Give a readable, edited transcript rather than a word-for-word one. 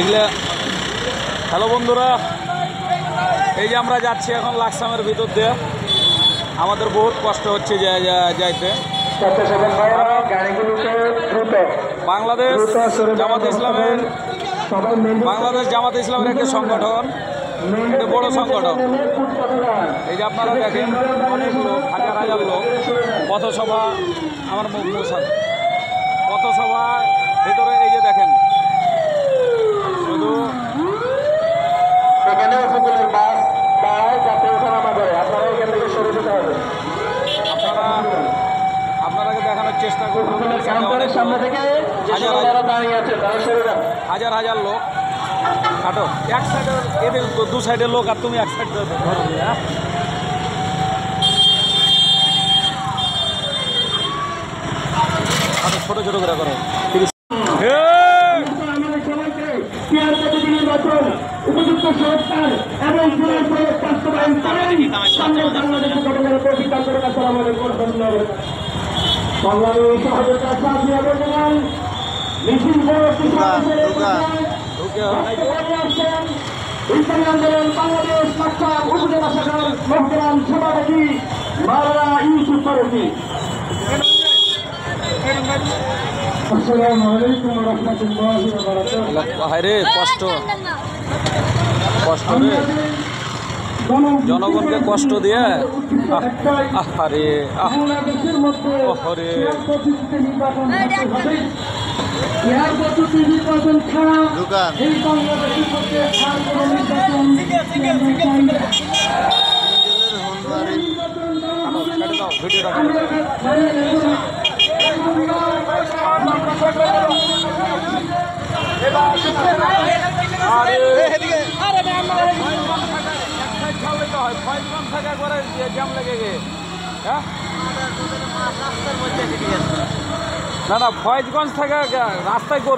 এগুলা। হ্যালো বন্ধুরা, এই যে আমরা যাচ্ছি এখন লাকসামের ভিতর দিয়ে। আমাদের বহুত কষ্ট হচ্ছে যাইতে। বাংলাদেশ জামাতে ইসলামের একটা সংগঠন, একটা বড় সংগঠন। এই যে আপনারা দেখেন অনেক লোক, হাজার হাজার লোক পথসভা, আমার পথসভা ভেতরে এই যে দেখেন শুধু আপনারাকে দেখানোর চেষ্টা করুন। হাজার হাজার লোক কাটো এক সাইডের, এদের দু সাইডের লোক আর তুমি এক সাইড ধরো। ছোট ছোট করে করো। উপযুক্ত সংস্কার এবং বাস্তবায়ন করে আন্দোলন বাংলাদেশ উপজেলা শাখার মহতরাম সভাপতি মাওলানা ইউসুফ ফারুকী। আসসালামু আলাইকুম ওয়া রাহমাতুল্লাহি ওয়া বারাকাতুহু। হায়রে কষ্ট রে, জনগণকে কষ্ট দিয়ে। আরে না ফয়েজগঞ্জ থেকে রাস্তায় করবো।